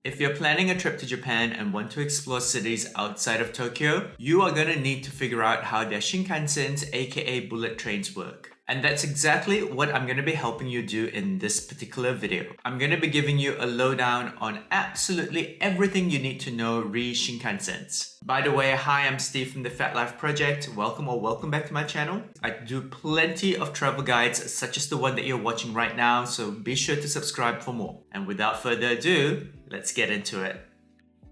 If you're planning a trip to Japan and want to explore cities outside of Tokyo, you are going to need to figure out how their Shinkansens, aka bullet trains, work. And that's exactly what I'm going to be helping you do in this particular video. I'm going to be giving you a lowdown on absolutely everything you need to know re Shinkansens. By the way, hi, I'm Steve from the Fat Life Project. Welcome back to my channel. I do plenty of travel guides such as the one that you're watching right now, so be sure to subscribe for more. And without further ado, let's get into it.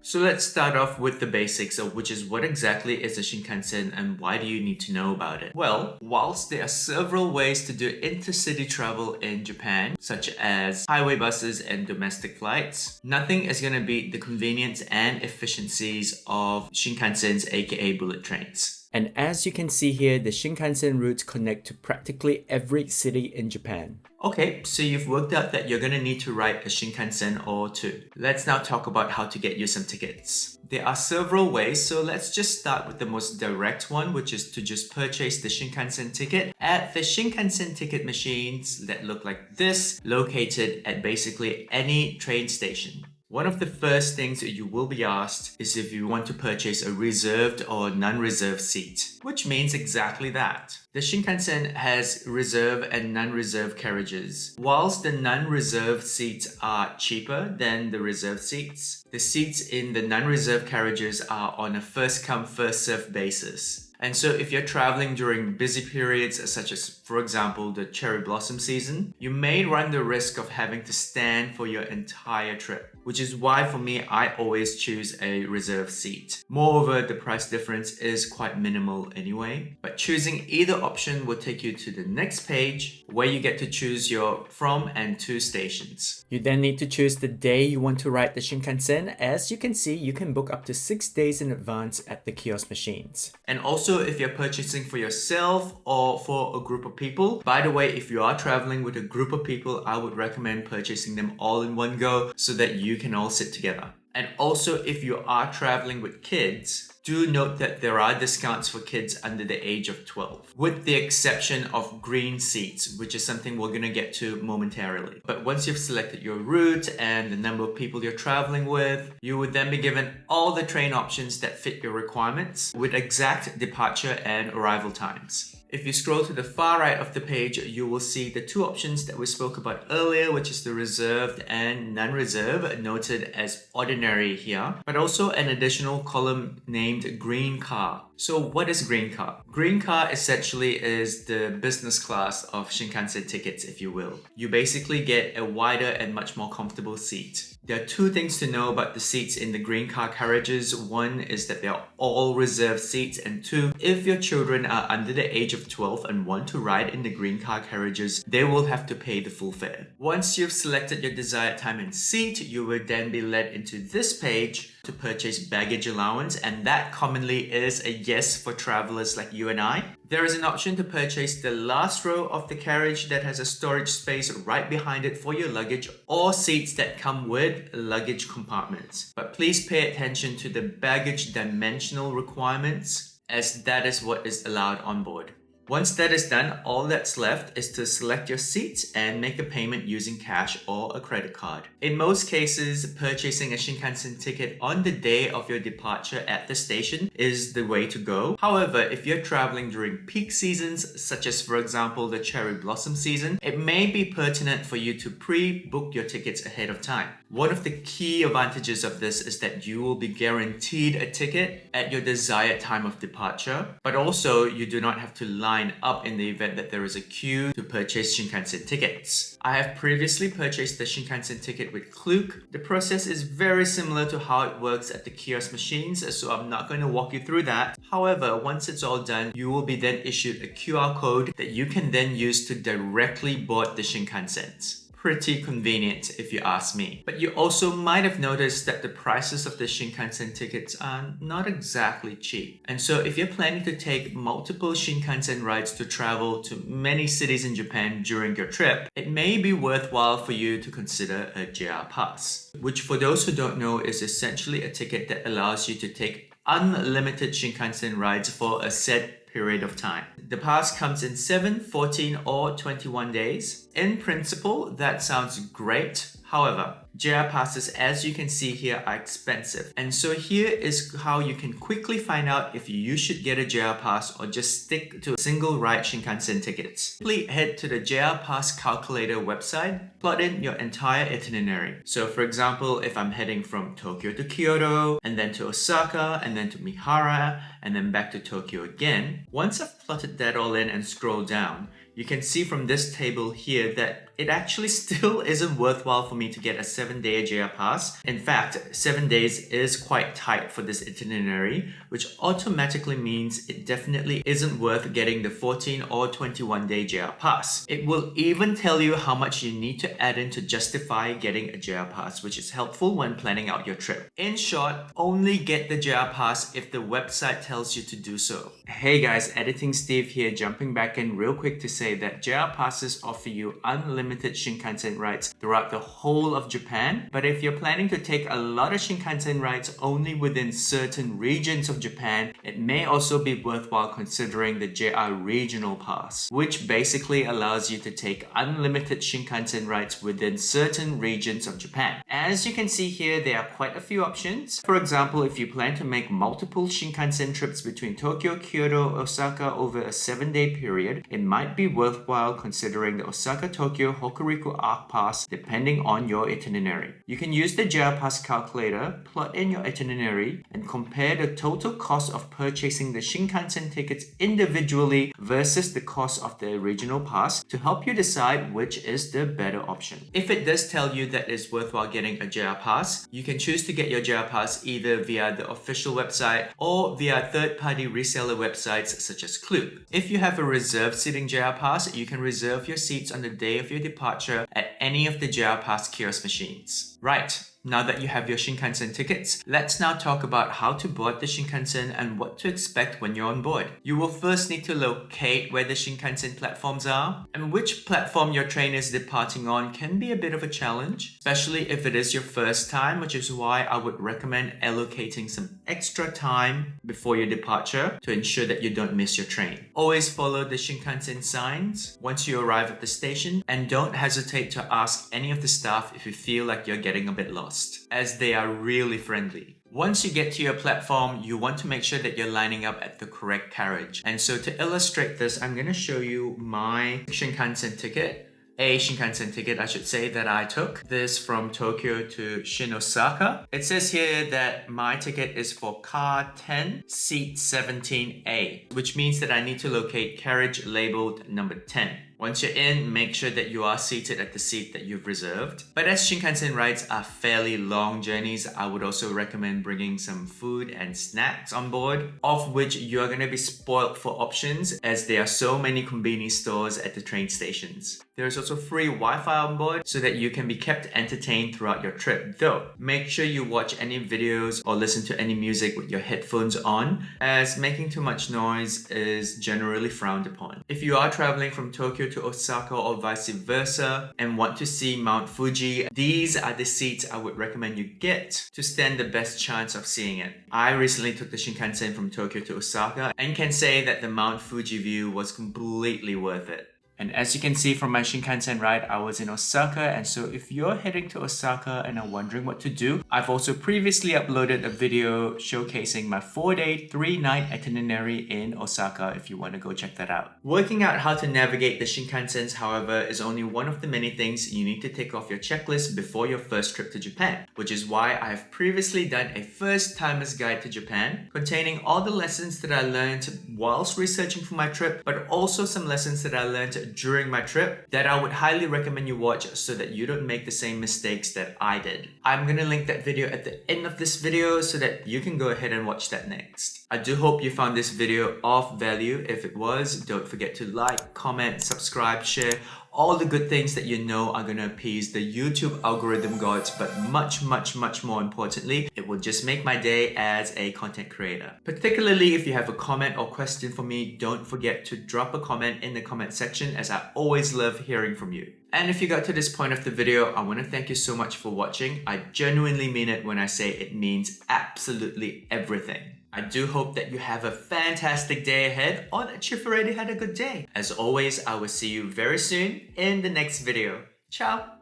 So let's start off with the basics of which is what exactly is a Shinkansen and why do you need to know about it? Well, whilst there are several ways to do intercity travel in Japan, such as highway buses and domestic flights, nothing is going to beat the convenience and efficiencies of Shinkansens, aka bullet trains. And as you can see here, the Shinkansen routes connect to practically every city in Japan. Okay, so you've worked out that you're going to need to ride a Shinkansen or two. Let's now talk about how to get you some tickets. There are several ways, so let's just start with the most direct one, which is to just purchase the Shinkansen ticket at the Shinkansen ticket machines that look like this, located at basically any train station. One of the first things you will be asked is if you want to purchase a reserved or non-reserved seat, which means exactly that. The Shinkansen has reserve and non-reserve carriages. Whilst the non-reserved seats are cheaper than the reserved seats, the seats in the non-reserved carriages are on a first-come, first-served basis. And so if you're traveling during busy periods such as, for example, the cherry blossom season, you may run the risk of having to stand for your entire trip, which is why for me, I always choose a reserved seat. Moreover, the price difference is quite minimal anyway, but choosing either option will take you to the next page where you get to choose your from and to stations. You then need to choose the day you want to ride the Shinkansen. As you can see, you can book up to 6 days in advance at the kiosk machines. And also, if you're purchasing for yourself or for a group of people, by the way, if you are traveling with a group of people, I would recommend purchasing them all in one go so that you can all sit together. And also, if you are traveling with kids, do note that there are discounts for kids under the age of 12, with the exception of green seats, which is something we're going to get to momentarily. But once you've selected your route and the number of people you're traveling with, you would then be given all the train options that fit your requirements with exact departure and arrival times. If you scroll to the far right of the page, you will see the two options that we spoke about earlier, which is the reserved and non-reserved, noted as ordinary here, but also an additional column named green car. So what is green car? Green car essentially is the business class of Shinkansen tickets, if you will. You basically get a wider and much more comfortable seat. There are two things to know about the seats in the green car carriages. One is that they are all reserved seats, and two, if your children are under the age of 12 and want to ride in the green car carriages, they will have to pay the full fare. Once you've selected your desired time and seat, you will then be led into this page to purchase baggage allowance, and that commonly is a yes for travelers like you and I. There is an option to purchase the last row of the carriage that has a storage space right behind it for your luggage, or seats that come with luggage compartments. But please pay attention to the baggage dimensional requirements, as that is what is allowed on board. Once that is done, all that's left is to select your seats and make a payment using cash or a credit card. In most cases, purchasing a Shinkansen ticket on the day of your departure at the station is the way to go. However, if you're traveling during peak seasons, such as for example the cherry blossom season, it may be pertinent for you to pre-book your tickets ahead of time. One of the key advantages of this is that you will be guaranteed a ticket at your desired time of departure, but also you do not have to line up in the event that there is a queue to purchase Shinkansen tickets. I have previously purchased the Shinkansen ticket with Klook. The process is very similar to how it works at the kiosk machines, so I'm not going to walk you through that. However, once it's all done, you will be then issued a QR code that you can then use to directly board the Shinkansens. Pretty convenient if you ask me. But you also might have noticed that the prices of the Shinkansen tickets are not exactly cheap. And so if you're planning to take multiple Shinkansen rides to travel to many cities in Japan during your trip, it may be worthwhile for you to consider a JR Pass, which for those who don't know is essentially a ticket that allows you to take unlimited Shinkansen rides for a set period of time. The pass comes in 7, 14, or 21 days. In principle, that sounds great. However, JR passes, as you can see here, are expensive. And so here is how you can quickly find out if you should get a JR pass or just stick to single ride Shinkansen tickets. Simply head to the JR Pass calculator website, plot in your entire itinerary. So for example, if I'm heading from Tokyo to Kyoto, and then to Osaka, and then to Mihara, and then back to Tokyo again, once I've plotted that all in and scroll down, you can see from this table here that it actually still isn't worthwhile for me to get a 7-day JR pass. In fact, 7 days is quite tight for this itinerary, which automatically means it definitely isn't worth getting the 14 or 21-day JR pass. It will even tell you how much you need to add in to justify getting a JR pass, which is helpful when planning out your trip. In short, only get the JR pass if the website tells you to do so. Hey guys, Editing Steve here, jumping back in real quick to say that JR passes offer you unlimited Shinkansen rides throughout the whole of Japan, but if you're planning to take a lot of Shinkansen rides only within certain regions of Japan, it may also be worthwhile considering the JR Regional Pass, which basically allows you to take unlimited Shinkansen rides within certain regions of Japan. As you can see here, there are quite a few options. For example, if you plan to make multiple Shinkansen trips between Tokyo, Kyoto, Osaka over a 7-day period, it might be worthwhile considering the Osaka-Tokyo Hokuriku Arc Pass depending on your itinerary. You can use the JR Pass calculator, plot in your itinerary, and compare the total cost of purchasing the Shinkansen tickets individually versus the cost of the original pass to help you decide which is the better option. If it does tell you that it's worthwhile getting a JR Pass, you can choose to get your JR Pass either via the official website or via third-party reseller websites such as Klook. If you have a reserved seating JR Pass, you can reserve your seats on the day of your departure at any of the JR Pass kiosk machines. Right. Now that you have your Shinkansen tickets, let's now talk about how to board the Shinkansen and what to expect when you're on board. You will first need to locate where the Shinkansen platforms are, and which platform your train is departing on can be a bit of a challenge, especially if it is your first time, which is why I would recommend allocating some extra time before your departure to ensure that you don't miss your train. Always follow the Shinkansen signs once you arrive at the station, and don't hesitate to ask any of the staff if you feel like you're getting a bit lost, as they are really friendly. Once you get to your platform, you want to make sure that you're lining up at the correct carriage. And so to illustrate this, I'm going to show you my Shinkansen ticket. A Shinkansen ticket, I should say, that I took. This from Tokyo to Shin Osaka. It says here that my ticket is for car 10, seat 17A, which means that I need to locate carriage labeled number 10. Once you're in, make sure that you are seated at the seat that you've reserved. But as Shinkansen rides are fairly long journeys, I would also recommend bringing some food and snacks on board, of which you're going to be spoiled for options as there are so many convenience stores at the train stations. There's also free Wi-Fi on board so that you can be kept entertained throughout your trip. Though, make sure you watch any videos or listen to any music with your headphones on, as making too much noise is generally frowned upon. If you are traveling from Tokyo to Osaka or vice versa and want to see Mount Fuji, these are the seats I would recommend you get to stand the best chance of seeing it. I recently took the Shinkansen from Tokyo to Osaka and can say that the Mount Fuji view was completely worth it. And as you can see from my Shinkansen ride, I was in Osaka, and so if you're heading to Osaka and are wondering what to do, I've also previously uploaded a video showcasing my 4-day, 3-night itinerary in Osaka if you want to go check that out. Working out how to navigate the Shinkansens, however, is only one of the many things you need to take off your checklist before your first trip to Japan, which is why I have previously done a first-timer's guide to Japan, containing all the lessons that I learned whilst researching for my trip, but also some lessons that I learned during my trip that I would highly recommend you watch so that you don't make the same mistakes that I did. I'm gonna link that video at the end of this video so that you can go ahead and watch that next. I do hope you found this video of value. If it was, don't forget to like, comment, subscribe, share, all the good things that you know are going to appease the YouTube algorithm gods, but much more importantly, it will just make my day as a content creator. Particularly if you have a comment or question for me, don't forget to drop a comment in the comment section, as I always love hearing from you. And if you got to this point of the video, I want to thank you so much for watching. I genuinely mean it when I say it means absolutely everything. I do hope that you have a fantastic day ahead, or that you've already had a good day. As always, I will see you very soon in the next video. Ciao!